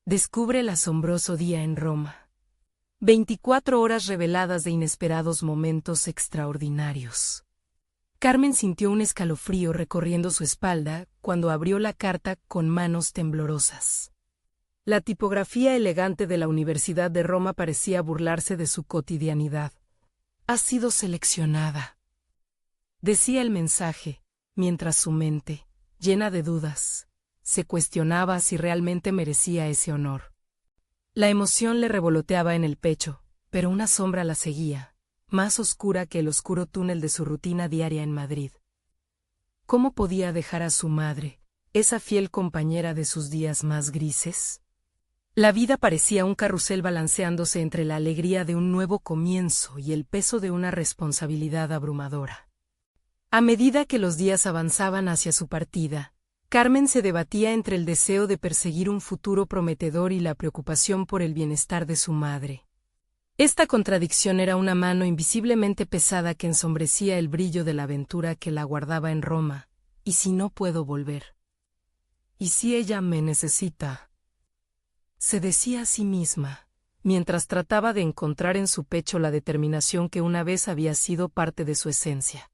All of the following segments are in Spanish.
Descubre el asombroso día en Roma. 24 horas reveladas de inesperados momentos extraordinarios. Carmen sintió un escalofrío recorriendo su espalda cuando abrió la carta con manos temblorosas. La tipografía elegante de la Universidad de Roma parecía burlarse de su cotidianidad. «Has sido seleccionada», decía el mensaje, mientras su mente, llena de dudas, se cuestionaba si realmente merecía ese honor. La emoción le revoloteaba en el pecho, pero una sombra la seguía, más oscura que el oscuro túnel de su rutina diaria en Madrid. ¿Cómo podía dejar a su madre, esa fiel compañera de sus días más grises? La vida parecía un carrusel balanceándose entre la alegría de un nuevo comienzo y el peso de una responsabilidad abrumadora. A medida que los días avanzaban hacia su partida, Carmen se debatía entre el deseo de perseguir un futuro prometedor y la preocupación por el bienestar de su madre. Esta contradicción era una mano invisiblemente pesada que ensombrecía el brillo de la aventura que la aguardaba en Roma. ¿Y si no puedo volver? ¿Y si ella me necesita? Se decía a sí misma, mientras trataba de encontrar en su pecho la determinación que una vez había sido parte de su esencia.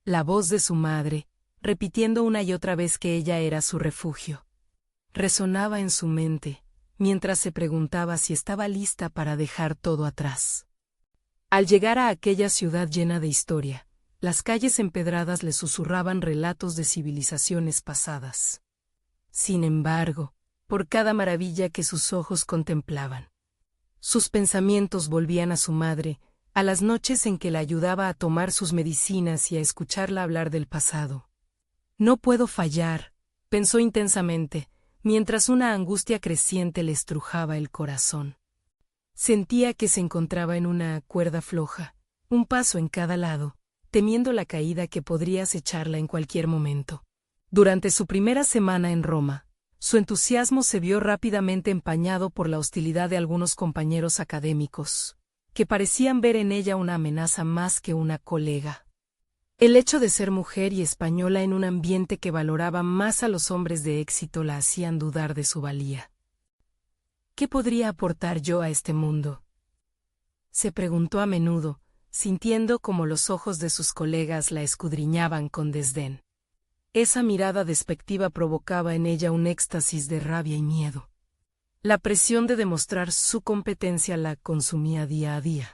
La voz de su madre, repitiendo una y otra vez que ella era su refugio, resonaba en su mente, mientras se preguntaba si estaba lista para dejar todo atrás. Al llegar a aquella ciudad llena de historia, las calles empedradas le susurraban relatos de civilizaciones pasadas. Sin embargo, por cada maravilla que sus ojos contemplaban, sus pensamientos volvían a su madre, a las noches en que la ayudaba a tomar sus medicinas y a escucharla hablar del pasado. «No puedo fallar», pensó intensamente, mientras una angustia creciente le estrujaba el corazón. Sentía que se encontraba en una cuerda floja, un paso en cada lado, temiendo la caída que podría acecharla en cualquier momento. Durante su primera semana en Roma, su entusiasmo se vio rápidamente empañado por la hostilidad de algunos compañeros académicos, que parecían ver en ella una amenaza más que una colega. El hecho de ser mujer y española en un ambiente que valoraba más a los hombres de éxito la hacían dudar de su valía. ¿Qué podría aportar yo a este mundo?, se preguntó a menudo, sintiendo como los ojos de sus colegas la escudriñaban con desdén. Esa mirada despectiva provocaba en ella un éxtasis de rabia y miedo. La presión de demostrar su competencia la consumía día a día.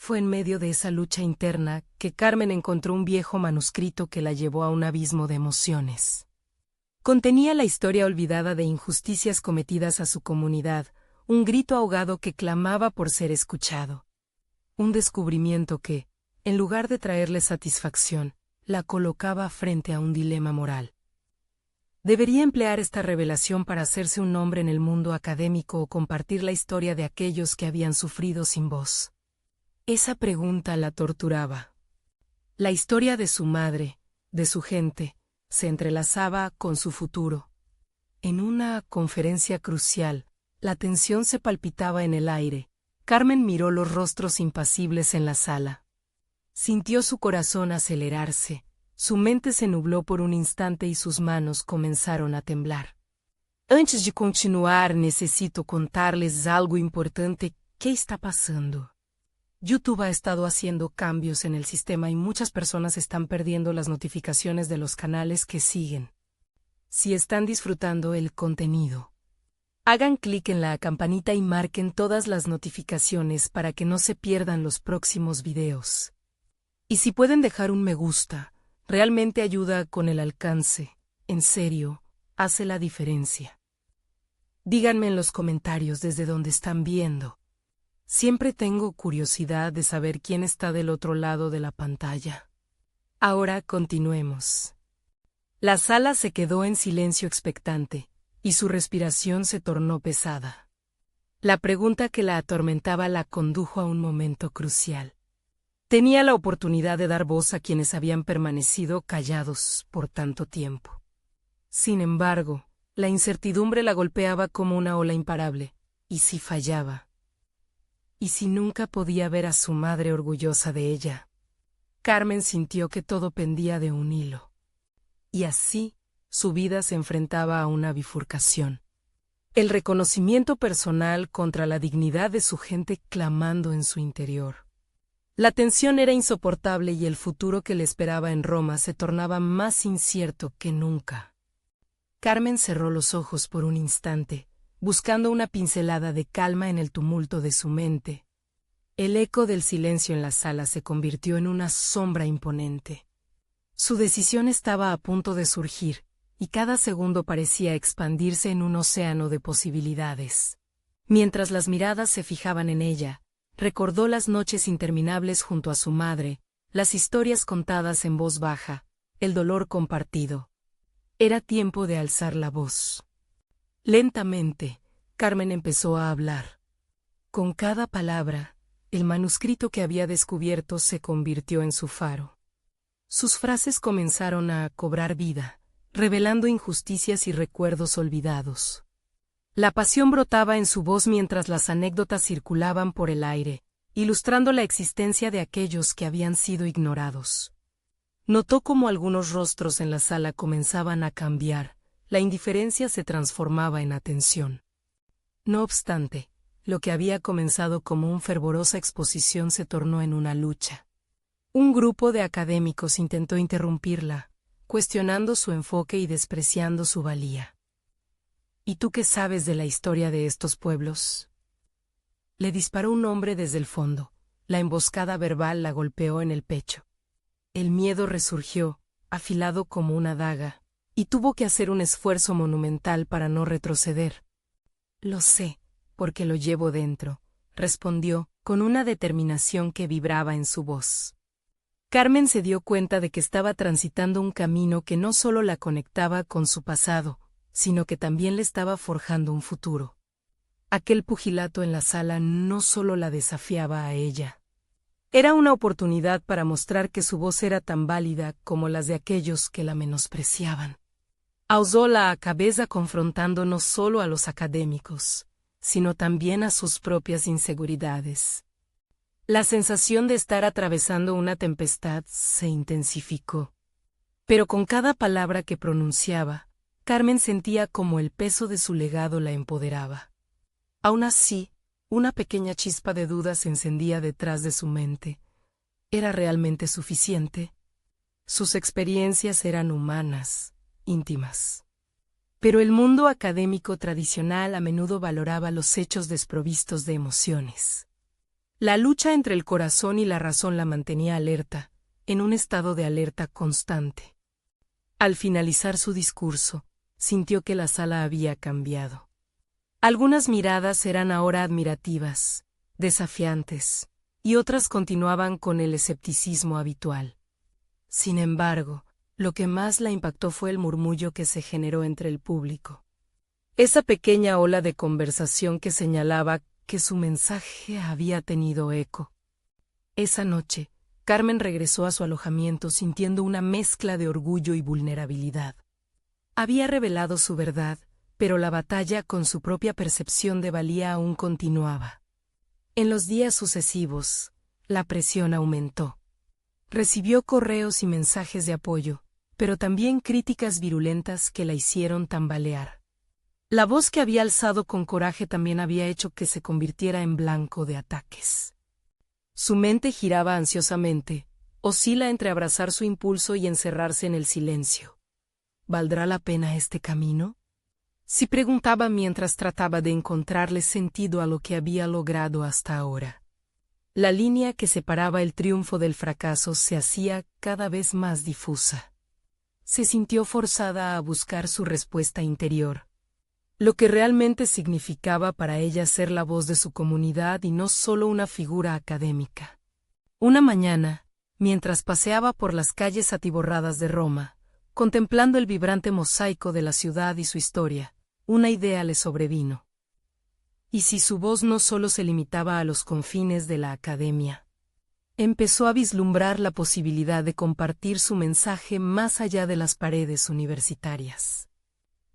Fue en medio de esa lucha interna que Carmen encontró un viejo manuscrito que la llevó a un abismo de emociones. Contenía la historia olvidada de injusticias cometidas a su comunidad, un grito ahogado que clamaba por ser escuchado. Un descubrimiento que, en lugar de traerle satisfacción, la colocaba frente a un dilema moral. ¿Debería emplear esta revelación para hacerse un nombre en el mundo académico o compartir la historia de aquellos que habían sufrido sin voz? Esa pregunta la torturaba. La historia de su madre, de su gente, se entrelazaba con su futuro. En una conferencia crucial, la tensión se palpitaba en el aire. Carmen miró los rostros impasibles en la sala. Sintió su corazón acelerarse, su mente se nubló por un instante y sus manos comenzaron a temblar. Antes de continuar, necesito contarles algo importante que está pasando. YouTube ha estado haciendo cambios en el sistema y muchas personas están perdiendo las notificaciones de los canales que siguen. Si están disfrutando el contenido, hagan clic en la campanita y marquen todas las notificaciones para que no se pierdan los próximos videos. Y si pueden dejar un me gusta, realmente ayuda con el alcance. En serio, hace la diferencia. Díganme en los comentarios desde donde están viendo. Siempre tengo curiosidad de saber quién está del otro lado de la pantalla. Ahora continuemos. La sala se quedó en silencio expectante, y su respiración se tornó pesada. La pregunta que la atormentaba la condujo a un momento crucial. Tenía la oportunidad de dar voz a quienes habían permanecido callados por tanto tiempo. Sin embargo, la incertidumbre la golpeaba como una ola imparable. ¿Y si fallaba? ¿Y si nunca podía ver a su madre orgullosa de ella? Carmen sintió que todo pendía de un hilo. Y así, su vida se enfrentaba a una bifurcación. El reconocimiento personal contra la dignidad de su gente clamando en su interior. La tensión era insoportable y el futuro que le esperaba en Roma se tornaba más incierto que nunca. Carmen cerró los ojos por un instante, buscando una pincelada de calma en el tumulto de su mente. El eco del silencio en la sala se convirtió en una sombra imponente. Su decisión estaba a punto de surgir, y cada segundo parecía expandirse en un océano de posibilidades. Mientras las miradas se fijaban en ella, recordó las noches interminables junto a su madre, las historias contadas en voz baja, el dolor compartido. Era tiempo de alzar la voz. Lentamente, Carmen empezó a hablar. Con cada palabra, el manuscrito que había descubierto se convirtió en su faro. Sus frases comenzaron a cobrar vida, revelando injusticias y recuerdos olvidados. La pasión brotaba en su voz mientras las anécdotas circulaban por el aire, ilustrando la existencia de aquellos que habían sido ignorados. Notó cómo algunos rostros en la sala comenzaban a cambiar, la indiferencia se transformaba en atención. No obstante, lo que había comenzado como una fervorosa exposición se tornó en una lucha. Un grupo de académicos intentó interrumpirla, cuestionando su enfoque y despreciando su valía. ¿Y tú qué sabes de la historia de estos pueblos? Le disparó un hombre desde el fondo. La emboscada verbal la golpeó en el pecho. El miedo resurgió, afilado como una daga, y tuvo que hacer un esfuerzo monumental para no retroceder. Lo sé, porque lo llevo dentro, respondió, con una determinación que vibraba en su voz. Carmen se dio cuenta de que estaba transitando un camino que no solo la conectaba con su pasado, sino que también le estaba forjando un futuro. Aquel pugilato en la sala no solo la desafiaba a ella. Era una oportunidad para mostrar que su voz era tan válida como las de aquellos que la menospreciaban. Alzó la cabeza confrontando no solo a los académicos, sino también a sus propias inseguridades. La sensación de estar atravesando una tempestad se intensificó. Pero con cada palabra que pronunciaba, Carmen sentía como el peso de su legado la empoderaba. Aún así, una pequeña chispa de duda se encendía detrás de su mente. ¿Era realmente suficiente? Sus experiencias eran humanas, íntimas. Pero el mundo académico tradicional a menudo valoraba los hechos desprovistos de emociones. La lucha entre el corazón y la razón la mantenía alerta, en un estado de alerta constante. Al finalizar su discurso, sintió que la sala había cambiado. Algunas miradas eran ahora admirativas, desafiantes, y otras continuaban con el escepticismo habitual. Sin embargo, lo que más la impactó fue el murmullo que se generó entre el público. Esa pequeña ola de conversación que señalaba que su mensaje había tenido eco. Esa noche, Carmen regresó a su alojamiento sintiendo una mezcla de orgullo y vulnerabilidad. Había revelado su verdad, pero la batalla con su propia percepción de valía aún continuaba. En los días sucesivos, la presión aumentó. Recibió correos y mensajes de apoyo, pero también críticas virulentas que la hicieron tambalear. La voz que había alzado con coraje también había hecho que se convirtiera en blanco de ataques. Su mente giraba ansiosamente, oscila entre abrazar su impulso y encerrarse en el silencio. ¿Valdrá la pena este camino? Se preguntaba mientras trataba de encontrarle sentido a lo que había logrado hasta ahora. La línea que separaba el triunfo del fracaso se hacía cada vez más difusa. Se sintió forzada a buscar su respuesta interior, lo que realmente significaba para ella ser la voz de su comunidad y no solo una figura académica. Una mañana, mientras paseaba por las calles atiborradas de Roma, contemplando el vibrante mosaico de la ciudad y su historia, una idea le sobrevino. ¿Y si su voz no solo se limitaba a los confines de la academia? Empezó a vislumbrar la posibilidad de compartir su mensaje más allá de las paredes universitarias,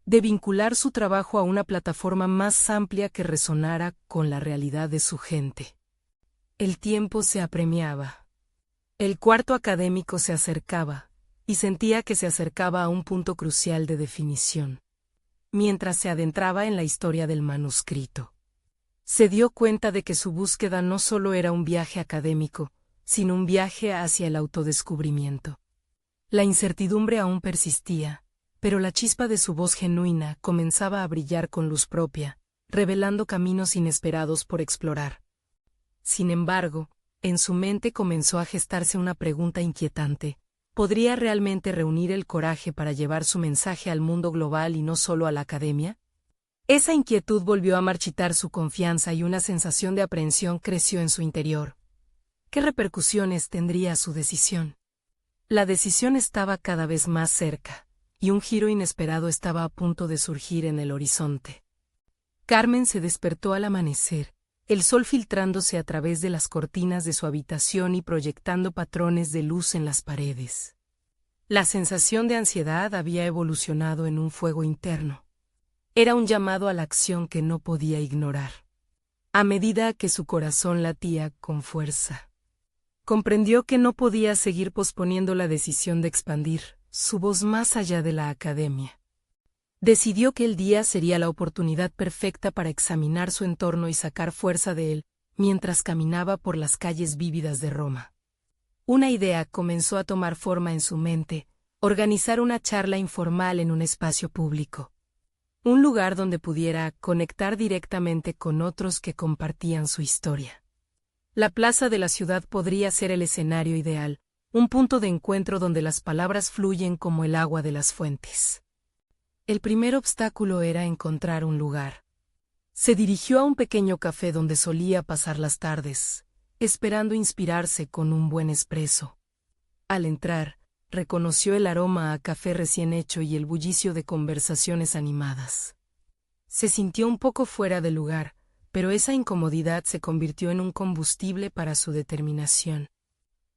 de vincular su trabajo a una plataforma más amplia que resonara con la realidad de su gente. El tiempo se apremiaba. El cuarto académico se acercaba, y sentía que se acercaba a un punto crucial de definición. mientras se adentraba en la historia del manuscrito. Se dio cuenta de que su búsqueda no solo era un viaje académico, sino un viaje hacia el autodescubrimiento. La incertidumbre aún persistía, pero la chispa de su voz genuina comenzaba a brillar con luz propia, revelando caminos inesperados por explorar. Sin embargo, en su mente comenzó a gestarse una pregunta inquietante. ¿Podría realmente reunir el coraje para llevar su mensaje al mundo global y no solo a la academia? Esa inquietud volvió a marchitar su confianza y una sensación de aprehensión creció en su interior. ¿Qué repercusiones tendría su decisión? La decisión estaba cada vez más cerca, y un giro inesperado estaba a punto de surgir en el horizonte. Carmen se despertó al amanecer, el sol filtrándose a través de las cortinas de su habitación y proyectando patrones de luz en las paredes. La sensación de ansiedad había evolucionado en un fuego interno. Era un llamado a la acción que no podía ignorar. A medida que su corazón latía con fuerza, comprendió que no podía seguir posponiendo la decisión de expandir su voz más allá de la academia. Decidió que el día sería la oportunidad perfecta para examinar su entorno y sacar fuerza de él, mientras caminaba por las calles vívidas de Roma. Una idea comenzó a tomar forma en su mente: organizar una charla informal en un espacio público. Un lugar donde pudiera conectar directamente con otros que compartían su historia. La plaza de la ciudad podría ser el escenario ideal, un punto de encuentro donde las palabras fluyen como el agua de las fuentes. El primer obstáculo era encontrar un lugar. Se dirigió a un pequeño café donde solía pasar las tardes, esperando inspirarse con un buen espresso. Al entrar, reconoció el aroma a café recién hecho y el bullicio de conversaciones animadas. Se sintió un poco fuera de lugar, pero esa incomodidad se convirtió en un combustible para su determinación.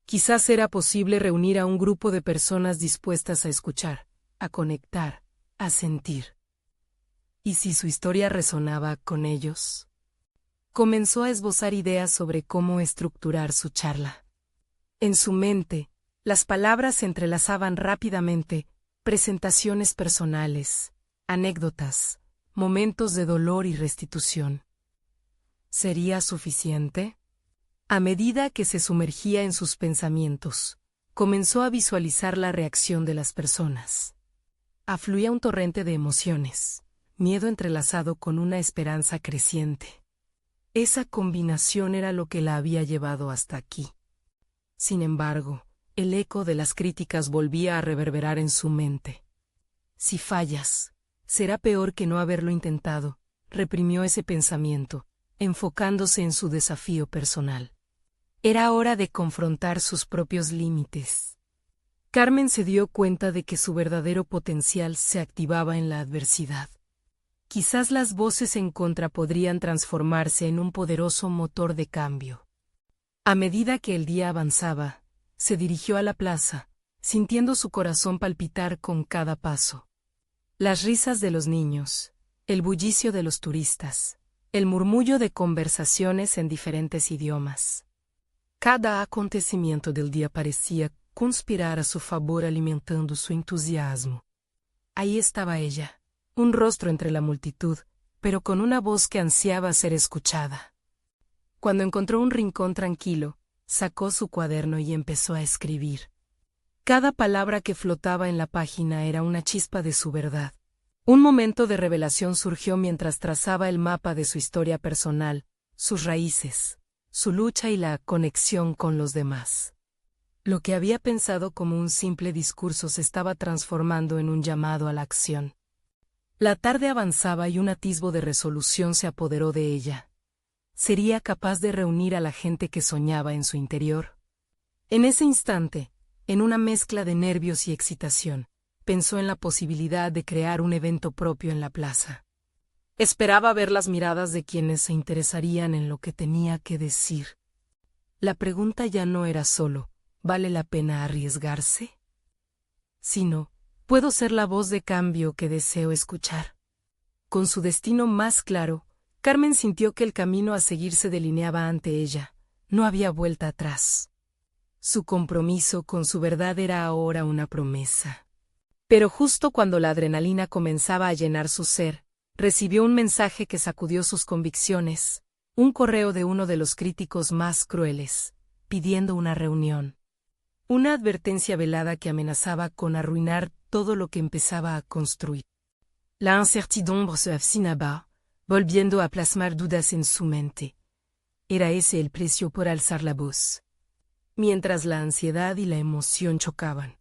Quizás era posible reunir a un grupo de personas dispuestas a escuchar, a conectar, a sentir. ¿Y si su historia resonaba con ellos? Comenzó a esbozar ideas sobre cómo estructurar su charla. En su mente, las palabras se entrelazaban rápidamente: presentaciones personales, anécdotas, momentos de dolor y restitución. ¿Sería suficiente? A medida que se sumergía en sus pensamientos, comenzó a visualizar la reacción de las personas. Afluía un torrente de emociones, miedo entrelazado con una esperanza creciente. Esa combinación era lo que la había llevado hasta aquí. Sin embargo, el eco de las críticas volvía a reverberar en su mente. Si fallas, será peor que no haberlo intentado, reprimió ese pensamiento, enfocándose en su desafío personal. Era hora de confrontar sus propios límites. Carmen se dio cuenta de que su verdadero potencial se activaba en la adversidad. Quizás las voces en contra podrían transformarse en un poderoso motor de cambio. A medida que el día avanzaba, se dirigió a la plaza, sintiendo su corazón palpitar con cada paso. Las risas de los niños, el bullicio de los turistas, el murmullo de conversaciones en diferentes idiomas. Cada acontecimiento del día parecía conspirar a su favor, alimentando su entusiasmo. Ahí estaba ella, un rostro entre la multitud, pero con una voz que ansiaba ser escuchada. Cuando encontró un rincón tranquilo, sacó su cuaderno y empezó a escribir. Cada palabra que flotaba en la página era una chispa de su verdad. Un momento de revelación surgió mientras trazaba el mapa de su historia personal, sus raíces, su lucha y la conexión con los demás. Lo que había pensado como un simple discurso se estaba transformando en un llamado a la acción. La tarde avanzaba y un atisbo de resolución se apoderó de ella. ¿Sería capaz de reunir a la gente que soñaba en su interior? En ese instante, en una mezcla de nervios y excitación, pensó en la posibilidad de crear un evento propio en la plaza. Esperaba ver las miradas de quienes se interesarían en lo que tenía que decir. La pregunta ya no era solo: ¿vale la pena arriesgarse? Sino, ¿puedo ser la voz de cambio que deseo escuchar? Con su destino más claro, Carmen sintió que el camino a seguir se delineaba ante ella. No había vuelta atrás. Su compromiso con su verdad era ahora una promesa. Pero justo cuando la adrenalina comenzaba a llenar su ser, recibió un mensaje que sacudió sus convicciones, un correo de uno de los críticos más crueles, pidiendo una reunión. Una advertencia velada que amenazaba con arruinar todo lo que empezaba a construir. La incertidumbre se avecinaba, volviendo a plasmar dudas en su mente. Era ese el precio por alzar la voz. Mientras la ansiedad y la emoción chocaban.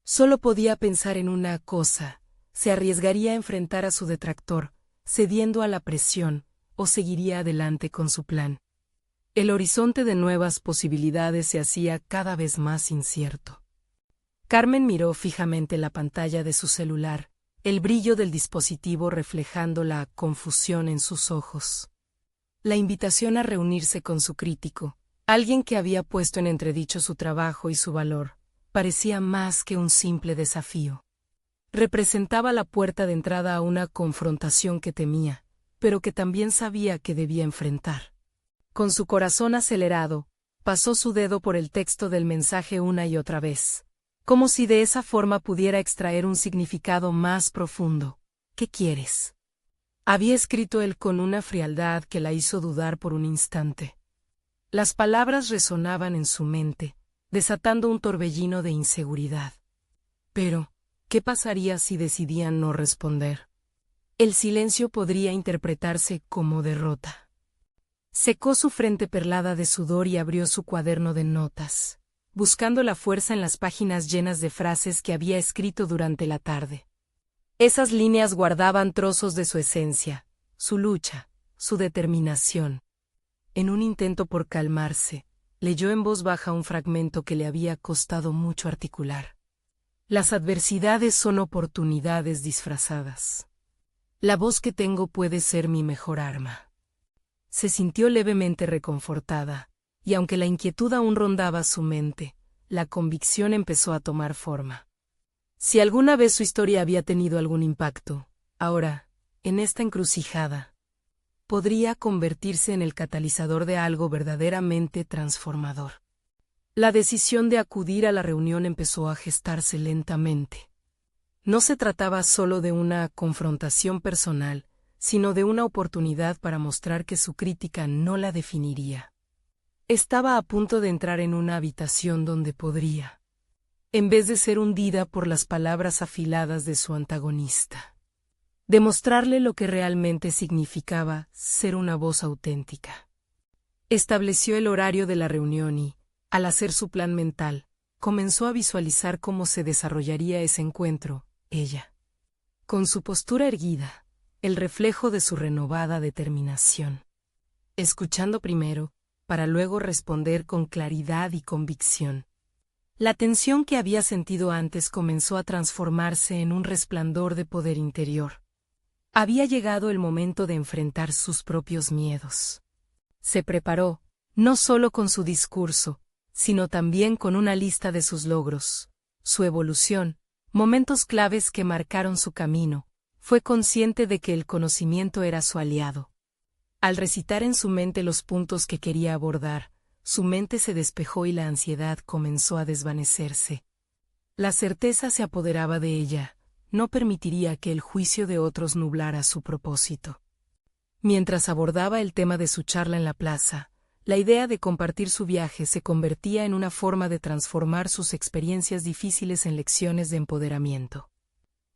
Solo podía pensar en una cosa: se arriesgaría a enfrentar a su detractor, cediendo a la presión, o seguiría adelante con su plan. El horizonte de nuevas posibilidades se hacía cada vez más incierto. Carmen miró fijamente la pantalla de su celular, el brillo del dispositivo reflejando la confusión en sus ojos. La invitación a reunirse con su crítico, alguien que había puesto en entredicho su trabajo y su valor, parecía más que un simple desafío. Representaba la puerta de entrada a una confrontación que temía, pero que también sabía que debía enfrentar. Con su corazón acelerado, pasó su dedo por el texto del mensaje una y otra vez, como si de esa forma pudiera extraer un significado más profundo. ¿Qué quieres?, había escrito él con una frialdad que la hizo dudar por un instante. Las palabras resonaban en su mente, desatando un torbellino de inseguridad. Pero, ¿qué pasaría si decidían no responder? El silencio podría interpretarse como derrota. Secó su frente perlada de sudor y abrió su cuaderno de notas, buscando la fuerza en las páginas llenas de frases que había escrito durante la tarde. Esas líneas guardaban trozos de su esencia, su lucha, su determinación. En un intento por calmarse, leyó en voz baja un fragmento que le había costado mucho articular. Las adversidades son oportunidades disfrazadas. La voz que tengo puede ser mi mejor arma. Se sintió levemente reconfortada, y aunque la inquietud aún rondaba su mente, la convicción empezó a tomar forma. Si alguna vez su historia había tenido algún impacto, ahora, en esta encrucijada, podría convertirse en el catalizador de algo verdaderamente transformador. La decisión de acudir a la reunión empezó a gestarse lentamente. No se trataba solo de una confrontación personal, sino de una oportunidad para mostrar que su crítica no la definiría. Estaba a punto de entrar en una habitación donde podría, en vez de ser hundida por las palabras afiladas de su antagonista, demostrarle lo que realmente significaba ser una voz auténtica. Estableció el horario de la reunión y, al hacer su plan mental, comenzó a visualizar cómo se desarrollaría ese encuentro, ella, con su postura erguida, el reflejo de su renovada determinación. Escuchando primero, para luego responder con claridad y convicción. La tensión que había sentido antes comenzó a transformarse en un resplandor de poder interior. Había llegado el momento de enfrentar sus propios miedos. Se preparó, no solo con su discurso, sino también con una lista de sus logros, su evolución, momentos claves que marcaron su camino. Fue consciente de que el conocimiento era su aliado. Al recitar en su mente los puntos que quería abordar, su mente se despejó y la ansiedad comenzó a desvanecerse. La certeza se apoderaba de ella, no permitiría que el juicio de otros nublara su propósito. Mientras abordaba el tema de su charla en la plaza, la idea de compartir su viaje se convertía en una forma de transformar sus experiencias difíciles en lecciones de empoderamiento.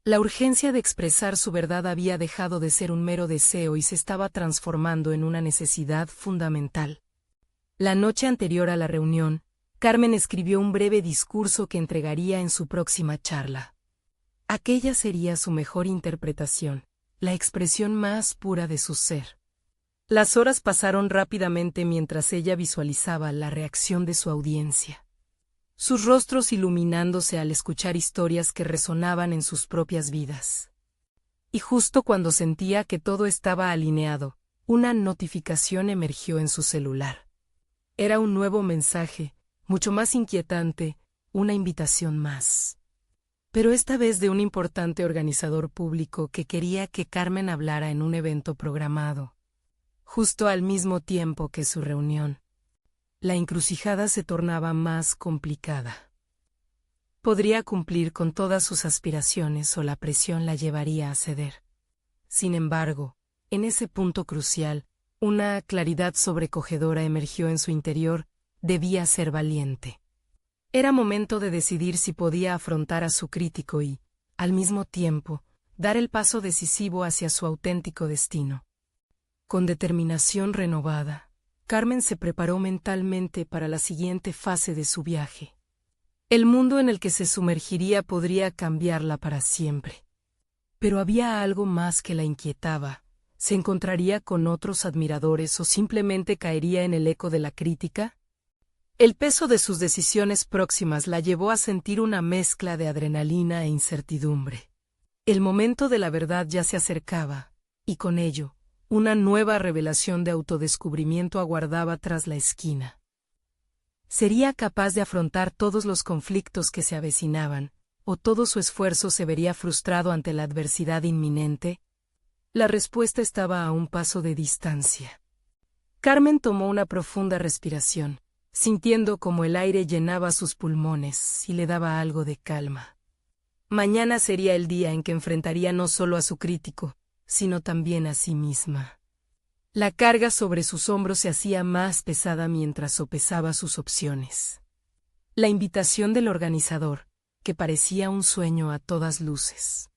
La urgencia de expresar su verdad había dejado de ser un mero deseo y se estaba transformando en una necesidad fundamental. La noche anterior a la reunión, Carmen escribió un breve discurso que entregaría en su próxima charla. Aquella sería su mejor interpretación, la expresión más pura de su ser. Las horas pasaron rápidamente mientras ella visualizaba la reacción de su audiencia. Sus rostros iluminándose al escuchar historias que resonaban en sus propias vidas. Y justo cuando sentía que todo estaba alineado, una notificación emergió en su celular. Era un nuevo mensaje, mucho más inquietante, una invitación más. Pero esta vez de un importante organizador público que quería que Carmen hablara en un evento programado, justo al mismo tiempo que su reunión. La encrucijada se tornaba más complicada. podría cumplir con todas sus aspiraciones o la presión la llevaría a ceder. Sin embargo, en ese punto crucial, una claridad sobrecogedora emergió en su interior. Debía ser valiente. Era momento de decidir si podía afrontar a su crítico y, al mismo tiempo, dar el paso decisivo hacia su auténtico destino. Con determinación renovada, Carmen se preparó mentalmente para la siguiente fase de su viaje. El mundo en el que se sumergiría podría cambiarla para siempre. Pero había algo más que la inquietaba. ¿Se encontraría con otros admiradores o simplemente caería en el eco de la crítica? El peso de sus decisiones próximas la llevó a sentir una mezcla de adrenalina e incertidumbre. El momento de la verdad ya se acercaba, y con ello, una nueva revelación de autodescubrimiento aguardaba tras la esquina. ¿Sería capaz de afrontar todos los conflictos que se avecinaban, o todo su esfuerzo se vería frustrado ante la adversidad inminente? La respuesta estaba a un paso de distancia. Carmen tomó una profunda respiración, sintiendo como el aire llenaba sus pulmones y le daba algo de calma. Mañana sería el día en que enfrentaría no solo a su crítico, sino también a sí misma. La carga sobre sus hombros se hacía más pesada mientras sopesaba sus opciones. La invitación del organizador, que parecía un sueño a todas luces,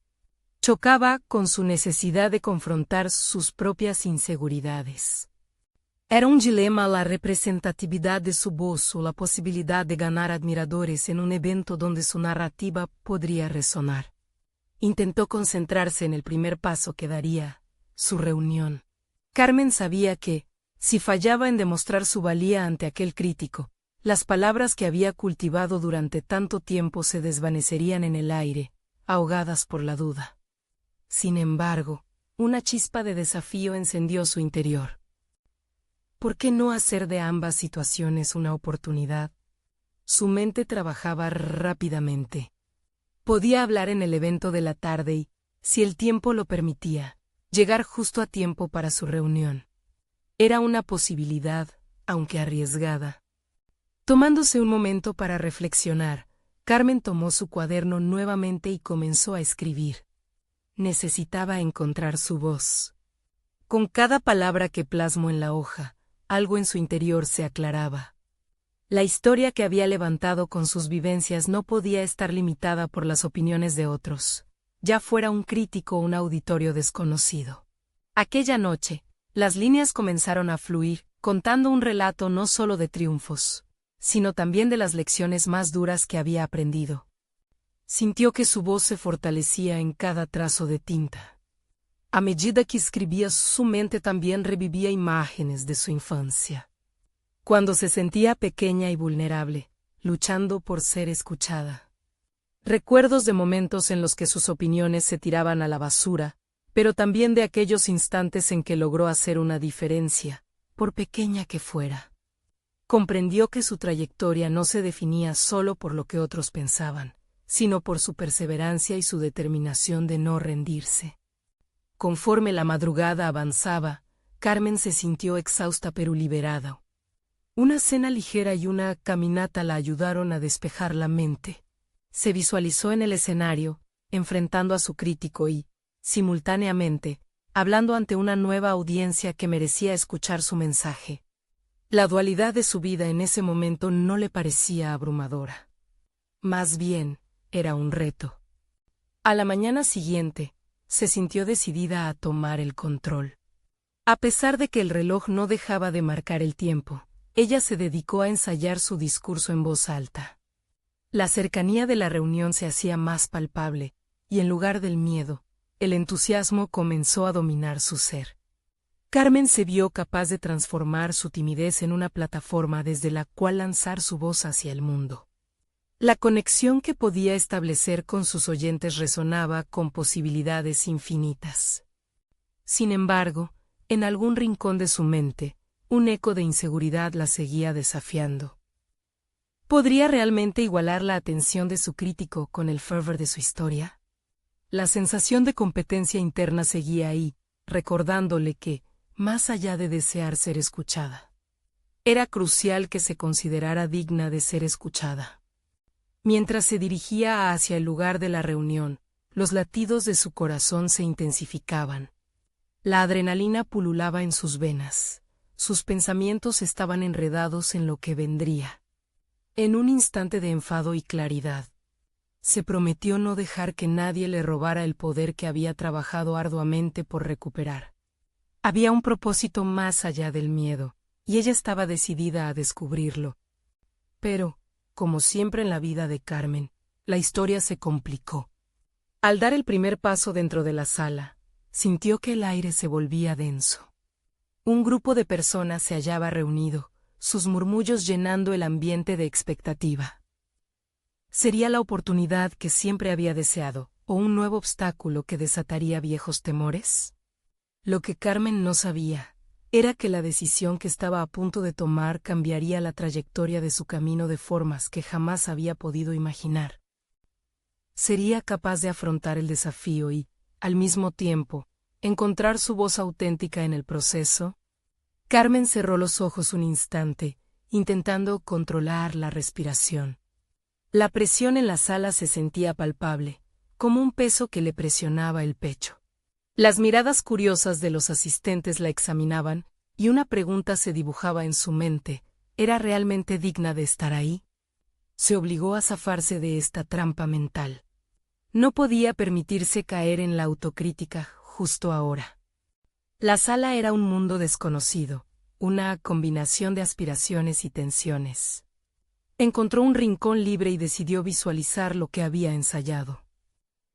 chocaba con su necesidad de confrontar sus propias inseguridades. Era un dilema la representatividad de su voz o la posibilidad de ganar admiradores en un evento donde su narrativa podría resonar. Intentó concentrarse en el primer paso que daría, su reunión. Carmen sabía que, si fallaba en demostrar su valía ante aquel crítico, las palabras que había cultivado durante tanto tiempo se desvanecerían en el aire, ahogadas por la duda. Sin embargo, una chispa de desafío encendió su interior. ¿Por qué no hacer de ambas situaciones una oportunidad? Su mente trabajaba rápidamente. Podía hablar en el evento de la tarde y, si el tiempo lo permitía, llegar justo a tiempo para su reunión. Era una posibilidad, aunque arriesgada. Tomándose un momento para reflexionar, Carmen tomó su cuaderno nuevamente y comenzó a escribir. Necesitaba encontrar su voz. Con cada palabra que plasmó en la hoja, algo en su interior se aclaraba. La historia que había levantado con sus vivencias no podía estar limitada por las opiniones de otros, ya fuera un crítico o un auditorio desconocido. Aquella noche, las líneas comenzaron a fluir, contando un relato no solo de triunfos, sino también de las lecciones más duras que había aprendido. Sintió que su voz se fortalecía en cada trazo de tinta. A medida que escribía, su mente también revivía imágenes de su infancia. Cuando se sentía pequeña y vulnerable, luchando por ser escuchada. Recuerdos de momentos en los que sus opiniones se tiraban a la basura, pero también de aquellos instantes en que logró hacer una diferencia, por pequeña que fuera. Comprendió que su trayectoria no se definía solo por lo que otros pensaban, sino por su perseverancia y su determinación de no rendirse. Conforme la madrugada avanzaba, Carmen se sintió exhausta pero liberada. Una cena ligera y una caminata la ayudaron a despejar la mente. Se visualizó en el escenario, enfrentando a su crítico y, simultáneamente, hablando ante una nueva audiencia que merecía escuchar su mensaje. La dualidad de su vida en ese momento no le parecía abrumadora. Más bien, era un reto. A la mañana siguiente, se sintió decidida a tomar el control. A pesar de que el reloj no dejaba de marcar el tiempo, ella se dedicó a ensayar su discurso en voz alta. La cercanía de la reunión se hacía más palpable, y en lugar del miedo, el entusiasmo comenzó a dominar su ser. Carmen se vio capaz de transformar su timidez en una plataforma desde la cual lanzar su voz hacia el mundo. La conexión que podía establecer con sus oyentes resonaba con posibilidades infinitas. Sin embargo, en algún rincón de su mente, un eco de inseguridad la seguía desafiando. ¿Podría realmente igualar la atención de su crítico con el fervor de su historia? La sensación de competencia interna seguía ahí, recordándole que, más allá de desear ser escuchada, era crucial que se considerara digna de ser escuchada. Mientras se dirigía hacia el lugar de la reunión, los latidos de su corazón se intensificaban. La adrenalina pululaba en sus venas. Sus pensamientos estaban enredados en lo que vendría. En un instante de enfado y claridad, se prometió no dejar que nadie le robara el poder que había trabajado arduamente por recuperar. Había un propósito más allá del miedo, y ella estaba decidida a descubrirlo. Pero, como siempre en la vida de Carmen, la historia se complicó. Al dar el primer paso dentro de la sala, sintió que el aire se volvía denso. Un grupo de personas se hallaba reunido, sus murmullos llenando el ambiente de expectativa. ¿Sería la oportunidad que siempre había deseado, o un nuevo obstáculo que desataría viejos temores? Lo que Carmen no sabía era que la decisión que estaba a punto de tomar cambiaría la trayectoria de su camino de formas que jamás había podido imaginar. ¿Sería capaz de afrontar el desafío y, al mismo tiempo, encontrar su voz auténtica en el proceso? Carmen cerró los ojos un instante, intentando controlar la respiración. La presión en la sala se sentía palpable, como un peso que le presionaba el pecho. Las miradas curiosas de los asistentes la examinaban, y una pregunta se dibujaba en su mente: ¿era realmente digna de estar ahí? Se obligó a zafarse de esta trampa mental. No podía permitirse caer en la autocrítica justo ahora. La sala era un mundo desconocido, una combinación de aspiraciones y tensiones. Encontró un rincón libre y decidió visualizar lo que había ensayado.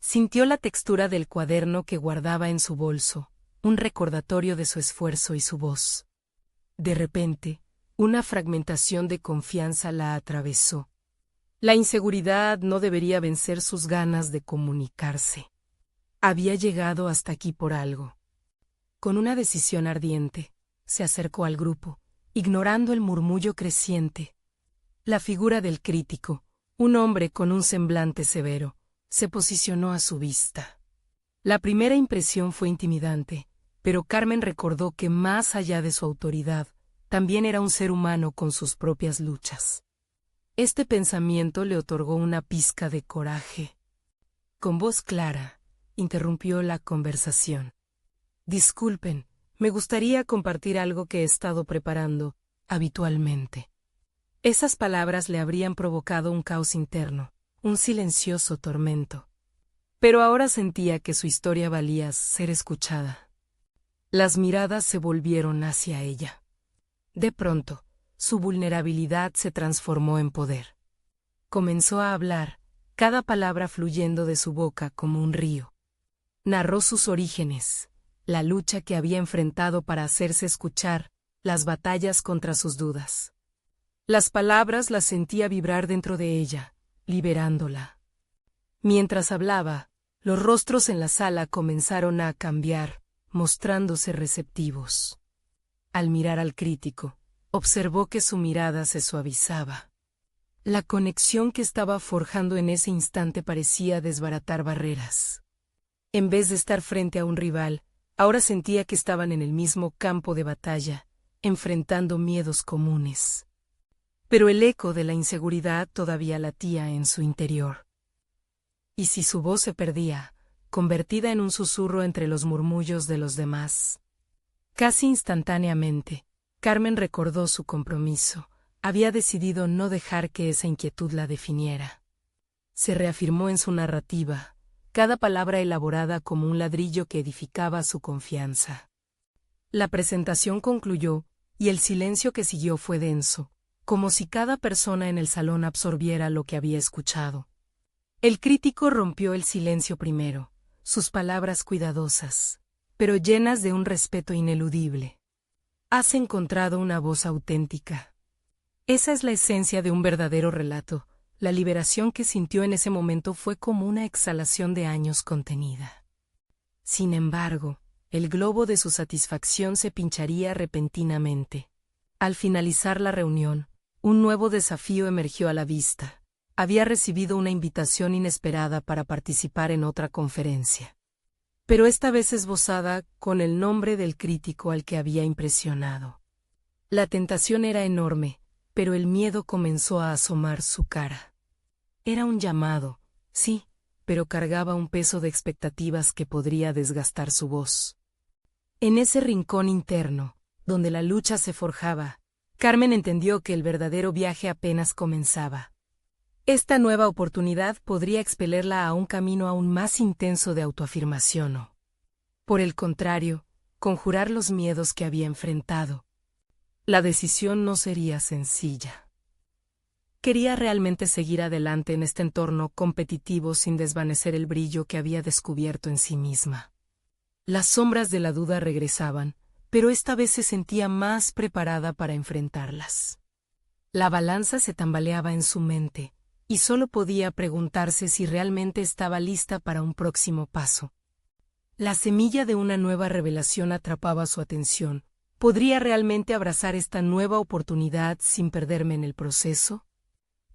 Sintió la textura del cuaderno que guardaba en su bolso, un recordatorio de su esfuerzo y su voz. De repente, una fragmentación de confianza la atravesó. La inseguridad no debería vencer sus ganas de comunicarse. Había llegado hasta aquí por algo. Con una decisión ardiente, se acercó al grupo, ignorando el murmullo creciente. La figura del crítico, un hombre con un semblante severo, se posicionó a su vista. La primera impresión fue intimidante, pero Carmen recordó que más allá de su autoridad, también era un ser humano con sus propias luchas. Este pensamiento le otorgó una pizca de coraje. Con voz clara, interrumpió la conversación. Disculpen, me gustaría compartir algo que he estado preparando habitualmente. Esas palabras le habrían provocado un caos interno, un silencioso tormento. Pero ahora sentía que su historia valía ser escuchada. Las miradas se volvieron hacia ella. De pronto, su vulnerabilidad se transformó en poder. Comenzó a hablar, cada palabra fluyendo de su boca como un río. Narró sus orígenes, la lucha que había enfrentado para hacerse escuchar, las batallas contra sus dudas. Las palabras las sentía vibrar dentro de ella, liberándola. Mientras hablaba, los rostros en la sala comenzaron a cambiar, mostrándose receptivos. Al mirar al crítico, observó que su mirada se suavizaba. La conexión que estaba forjando en ese instante parecía desbaratar barreras. En vez de estar frente a un rival, ahora sentía que estaban en el mismo campo de batalla, enfrentando miedos comunes. Pero el eco de la inseguridad todavía latía en su interior. ¿Y si su voz se perdía, convertida en un susurro entre los murmullos de los demás? Casi instantáneamente, Carmen recordó su compromiso. Había decidido no dejar que esa inquietud la definiera. Se reafirmó en su narrativa, cada palabra elaborada como un ladrillo que edificaba su confianza. La presentación concluyó, y el silencio que siguió fue denso, como si cada persona en el salón absorbiera lo que había escuchado. El crítico rompió el silencio primero, sus palabras cuidadosas, pero llenas de un respeto ineludible. Has encontrado una voz auténtica. Esa es la esencia de un verdadero relato. La liberación que sintió en ese momento fue como una exhalación de años contenida. Sin embargo, el globo de su satisfacción se pincharía repentinamente. Al finalizar la reunión, un nuevo desafío emergió a la vista. Había recibido una invitación inesperada para participar en otra conferencia. Pero esta vez esbozada con el nombre del crítico al que había impresionado. La tentación era enorme, pero el miedo comenzó a asomar su cara. Era un llamado, sí, pero cargaba un peso de expectativas que podría desgastar su voz. En ese rincón interno, donde la lucha se forjaba, Carmen entendió que el verdadero viaje apenas comenzaba. Esta nueva oportunidad podría expelerla a un camino aún más intenso de autoafirmación o, por el contrario, conjurar los miedos que había enfrentado. La decisión no sería sencilla. Quería realmente seguir adelante en este entorno competitivo sin desvanecer el brillo que había descubierto en sí misma. Las sombras de la duda regresaban, pero esta vez se sentía más preparada para enfrentarlas. La balanza se tambaleaba en su mente, y solo podía preguntarse si realmente estaba lista para un próximo paso. La semilla de una nueva revelación atrapaba su atención. ¿Podría realmente abrazar esta nueva oportunidad sin perderme en el proceso?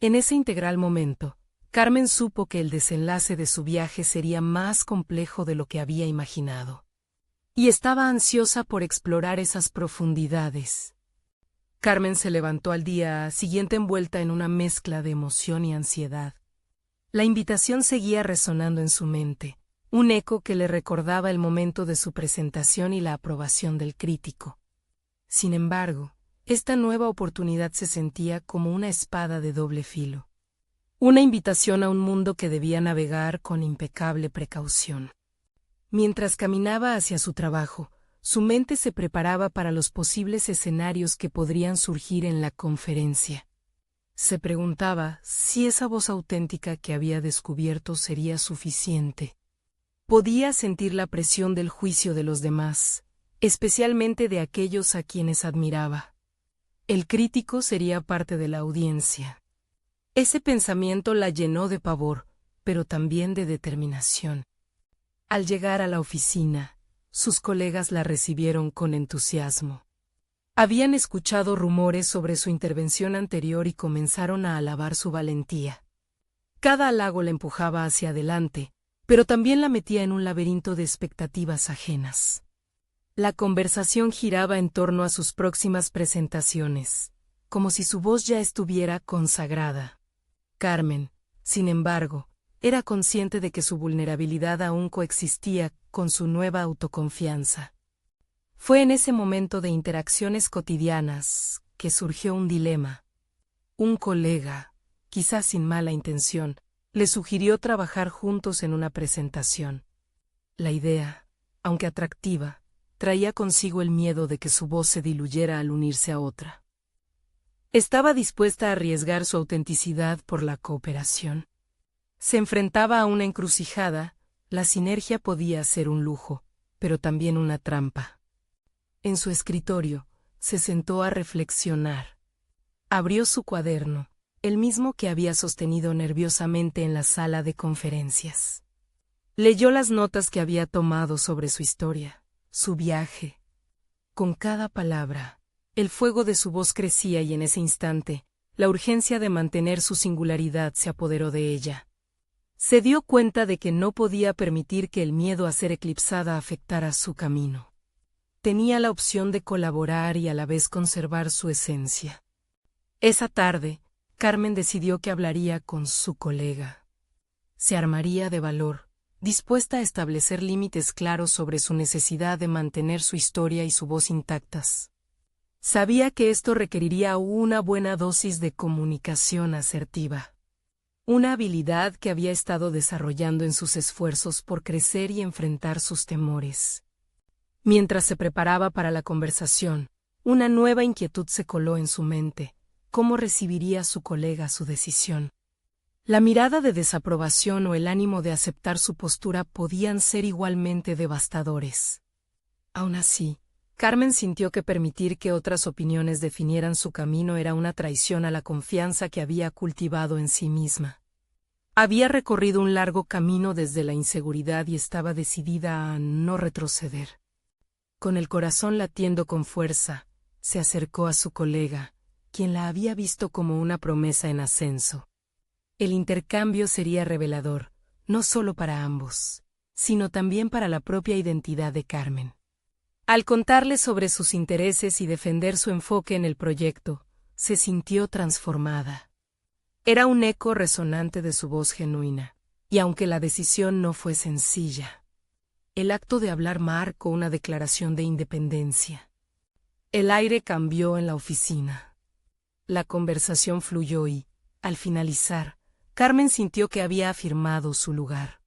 En ese integral momento, Carmen supo que el desenlace de su viaje sería más complejo de lo que había imaginado. Y estaba ansiosa por explorar esas profundidades. Carmen se levantó al día siguiente envuelta en una mezcla de emoción y ansiedad. La invitación seguía resonando en su mente, un eco que le recordaba el momento de su presentación y la aprobación del crítico. Sin embargo, esta nueva oportunidad se sentía como una espada de doble filo. Una invitación a un mundo que debía navegar con impecable precaución. Mientras caminaba hacia su trabajo, su mente se preparaba para los posibles escenarios que podrían surgir en la conferencia. Se preguntaba si esa voz auténtica que había descubierto sería suficiente. Podía sentir la presión del juicio de los demás, especialmente de aquellos a quienes admiraba. El crítico sería parte de la audiencia. Ese pensamiento la llenó de pavor, pero también de determinación. Al llegar a la oficina, sus colegas la recibieron con entusiasmo. Habían escuchado rumores sobre su intervención anterior y comenzaron a alabar su valentía. Cada halago la empujaba hacia adelante, pero también la metía en un laberinto de expectativas ajenas. La conversación giraba en torno a sus próximas presentaciones, como si su voz ya estuviera consagrada. Carmen, sin embargo, era consciente de que su vulnerabilidad aún coexistía con su nueva autoconfianza. Fue en ese momento de interacciones cotidianas que surgió un dilema. Un colega, quizás sin mala intención, le sugirió trabajar juntos en una presentación. La idea, aunque atractiva, traía consigo el miedo de que su voz se diluyera al unirse a otra. Estaba dispuesta a arriesgar su autenticidad por la cooperación. Se enfrentaba a una encrucijada. La sinergia podía ser un lujo, pero también una trampa. En su escritorio, se sentó a reflexionar. Abrió su cuaderno, el mismo que había sostenido nerviosamente en la sala de conferencias. Leyó las notas que había tomado sobre su historia, su viaje. Con cada palabra, el fuego de su voz crecía y en ese instante, la urgencia de mantener su singularidad se apoderó de ella. Se dio cuenta de que no podía permitir que el miedo a ser eclipsada afectara su camino. Tenía la opción de colaborar y a la vez conservar su esencia. Esa tarde, Carmen decidió que hablaría con su colega. Se armaría de valor, dispuesta a establecer límites claros sobre su necesidad de mantener su historia y su voz intactas. Sabía que esto requeriría una buena dosis de comunicación asertiva. Una habilidad que había estado desarrollando en sus esfuerzos por crecer y enfrentar sus temores. Mientras se preparaba para la conversación, una nueva inquietud se coló en su mente. ¿Cómo recibiría su colega su decisión? La mirada de desaprobación o el ánimo de aceptar su postura podían ser igualmente devastadores. Aún así, Carmen sintió que permitir que otras opiniones definieran su camino era una traición a la confianza que había cultivado en sí misma. Había recorrido un largo camino desde la inseguridad y estaba decidida a no retroceder. Con el corazón latiendo con fuerza, se acercó a su colega, quien la había visto como una promesa en ascenso. El intercambio sería revelador, no solo para ambos, sino también para la propia identidad de Carmen. Al contarle sobre sus intereses y defender su enfoque en el proyecto, se sintió transformada. Era un eco resonante de su voz genuina, y aunque la decisión no fue sencilla, el acto de hablar marcó una declaración de independencia. El aire cambió en la oficina. La conversación fluyó y, al finalizar, Carmen sintió que había afirmado su lugar.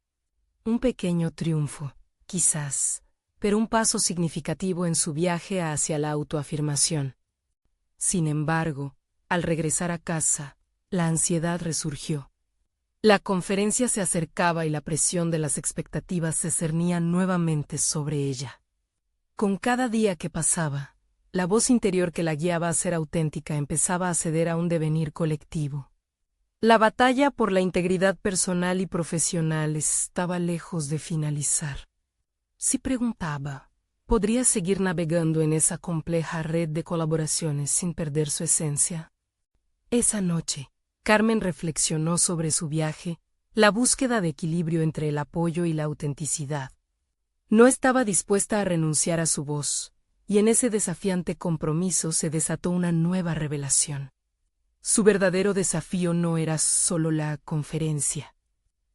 Un pequeño triunfo, quizás, pero un paso significativo en su viaje hacia la autoafirmación. Sin embargo, al regresar a casa, la ansiedad resurgió. La conferencia se acercaba y la presión de las expectativas se cernía nuevamente sobre ella. Con cada día que pasaba, la voz interior que la guiaba a ser auténtica empezaba a ceder a un devenir colectivo. La batalla por la integridad personal y profesional estaba lejos de finalizar. Se preguntaba, ¿podría seguir navegando en esa compleja red de colaboraciones sin perder su esencia? Esa noche, Carmen reflexionó sobre su viaje, la búsqueda de equilibrio entre el apoyo y la autenticidad. No estaba dispuesta a renunciar a su voz, y en ese desafiante compromiso se desató una nueva revelación. Su verdadero desafío no era solo la conferencia,